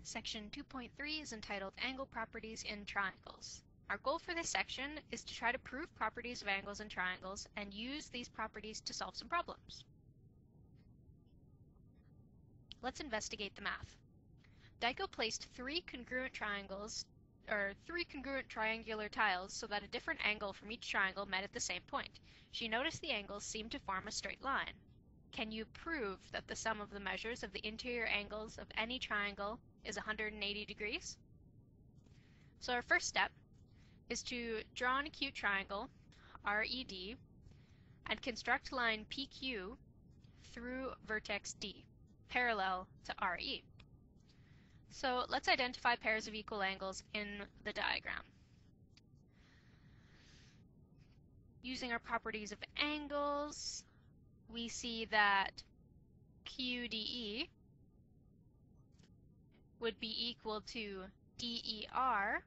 Section 2.3 is entitled Angle Properties in Triangles. Our goal for this section is to try to prove properties of angles in triangles and use these properties to solve some problems. Let's investigate the math. Dyko placed three congruent triangular tiles so that a different angle from each triangle met at the same point. She noticed the angles seemed to form a straight line. Can you prove that the sum of the measures of the interior angles of any triangle is 180 degrees? So our first step is to draw an acute triangle, RED, and construct line PQ through vertex D, parallel to RE. So let's identify pairs of equal angles in the diagram. Using our properties of angles, we see that QDE would be equal to DER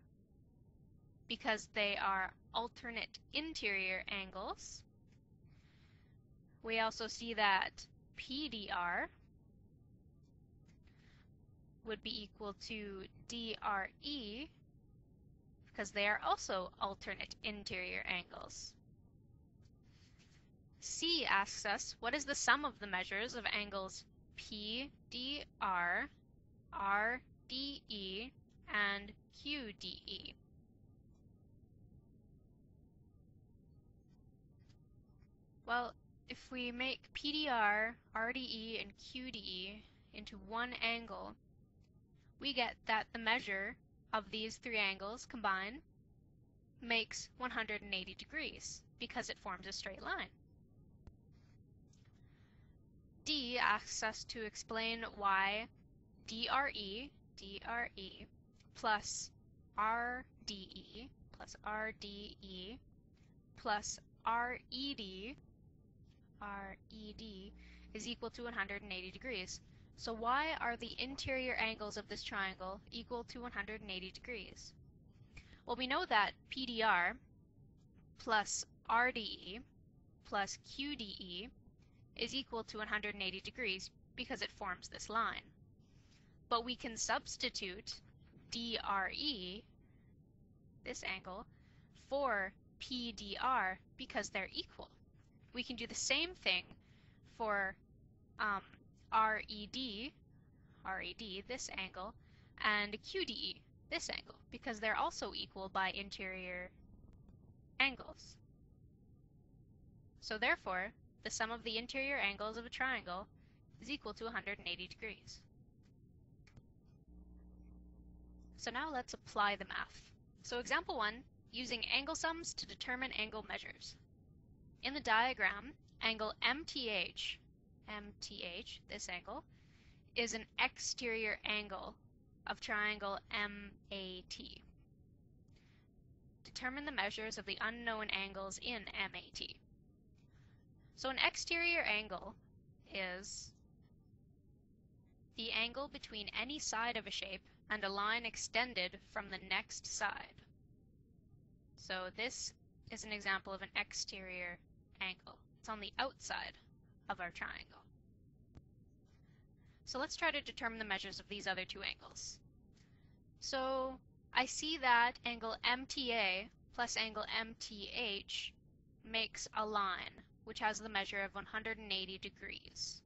because they are alternate interior angles. We also see that PDR would be equal to DRE because they are also alternate interior angles. C asks us, what is the sum of the measures of angles PDR, RDE, and QDE? Well, if we make PDR, RDE, and QDE into one angle, we get that the measure of these three angles combined makes 180 degrees because it forms a straight line. D asks us to explain why DRE plus RDE plus RDE plus RED is equal to 180 degrees. So why are the interior angles of this triangle equal to 180 degrees? Well, we know that PDR plus RDE plus QDE is equal to 180 degrees because it forms this line. But we can substitute DRE, this angle, for PDR because they're equal. We can do the same thing for RED, this angle, and QDE, this angle, because they're also equal by interior angles. So therefore, the sum of the interior angles of a triangle is equal to 180 degrees. So now let's apply the math. So example 1, using angle sums to determine angle measures. In the diagram, angle MTH, this angle, is an exterior angle of triangle MAT. Determine the measures of the unknown angles in MAT. So an exterior angle is the angle between any side of a shape and a line extended from the next side. So this is an example of an exterior angle. It's on the outside of our triangle. So let's try to determine the measures of these other two angles. So I see that angle MTA plus angle MTH makes a line which has the measure of 180 degrees.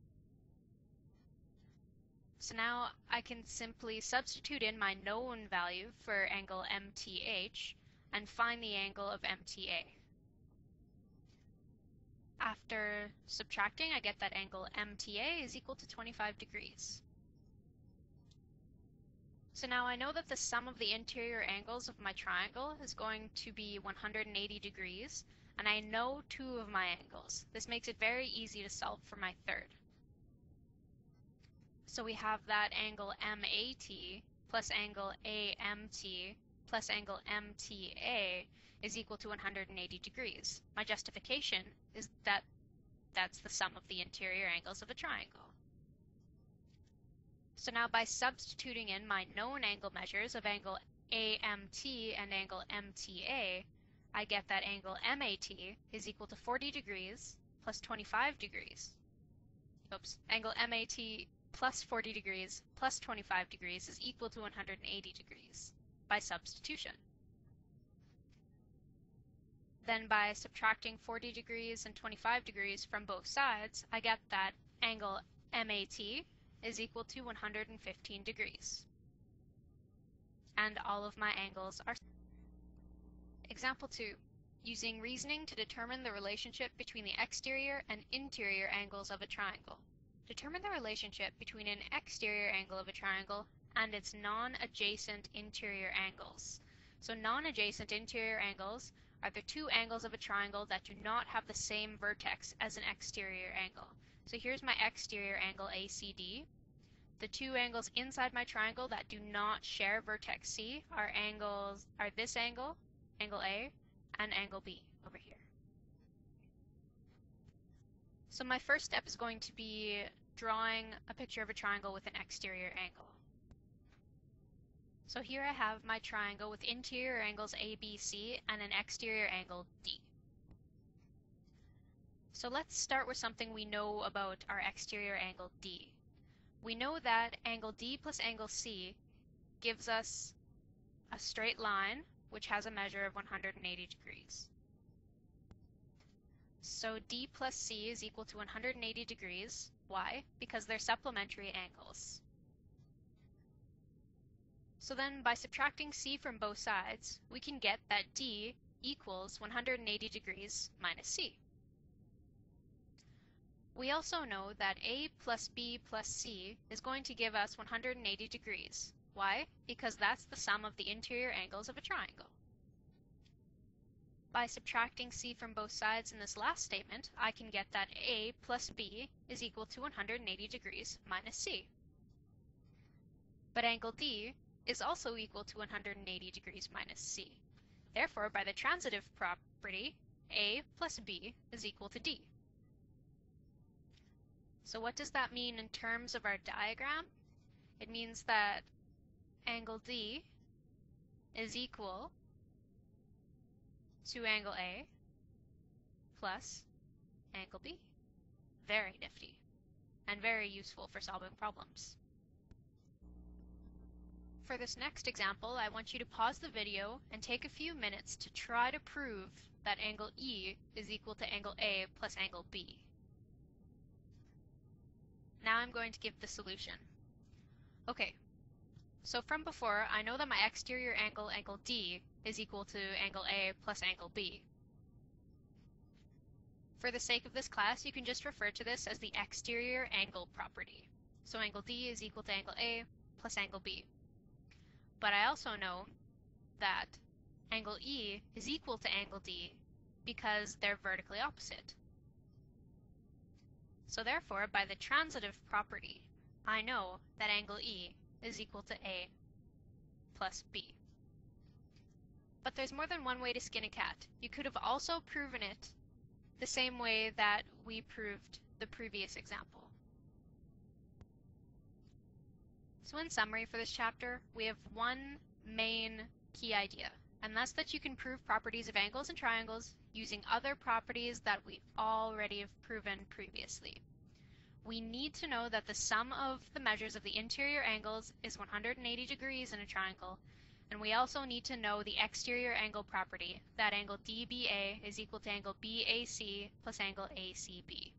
So now I can simply substitute in my known value for angle MTH and find the angle of MTA. After subtracting, I get that angle MTA is equal to 25 degrees. So now I know that the sum of the interior angles of my triangle is going to be 180 degrees, and I know two of my angles. This makes it very easy to solve for my third. So we have that angle MAT plus angle AMT plus angle MTA is equal to 180 degrees. My justification is that that's the sum of the interior angles of a triangle. So now by substituting in my known angle measures of angle AMT and angle MTA, I get that angle MAT is equal to 40 degrees plus 25 degrees. Angle MAT plus 40 degrees plus 25 degrees is equal to 180 degrees by substitution. Then by subtracting 40 degrees and 25 degrees from both sides, I get that angle MAT is equal to 115 degrees. And all of my angles are. Example 2. Using reasoning to determine the relationship between the exterior and interior angles of a triangle. Determine the relationship between an exterior angle of a triangle and its non-adjacent interior angles. So non-adjacent interior angles are the two angles of a triangle that do not have the same vertex as an exterior angle. So here's my exterior angle ACD. The two angles inside my triangle that do not share vertex C are this angle, angle A, and angle B over here. So my first step is going to be drawing a picture of a triangle with an exterior angle. So here I have my triangle with interior angles ABC and an exterior angle D. So let's start with something we know about our exterior angle D. We know that angle D plus angle C gives us a straight line which has a measure of 180 degrees. So D plus C is equal to 180 degrees. Why? Because they're supplementary angles. So then by subtracting C from both sides, we can get that D equals 180 degrees minus C. We also know that A plus B plus C is going to give us 180 degrees. Why? Because that's the sum of the interior angles of a triangle. By subtracting C from both sides in this last statement, I can get that A plus B is equal to 180 degrees minus C. But angle D is also equal to 180 degrees minus C. Therefore, by the transitive property, A plus B is equal to D. So what does that mean in terms of our diagram? It means that angle D is equal to angle A plus angle B. Very nifty and very useful for solving problems. For this next example, I want you to pause the video and take a few minutes to try to prove that angle E is equal to angle A plus angle B. Now I'm going to give the solution. Okay, so from before, I know that my exterior angle, angle D, is equal to angle A plus angle B. For the sake of this class, you can just refer to this as the exterior angle property. So angle D is equal to angle A plus angle B. But I also know that angle E is equal to angle D because they're vertically opposite. So therefore, by the transitive property, I know that angle E is equal to A plus B. But there's more than one way to skin a cat. You could have also proven it the same way that we proved the previous example. So in summary for this chapter, we have one main key idea, and that's that you can prove properties of angles and triangles using other properties that we already have proven previously. We need to know that the sum of the measures of the interior angles is 180 degrees in a triangle, and we also need to know the exterior angle property, that angle DBA is equal to angle BAC plus angle ACB.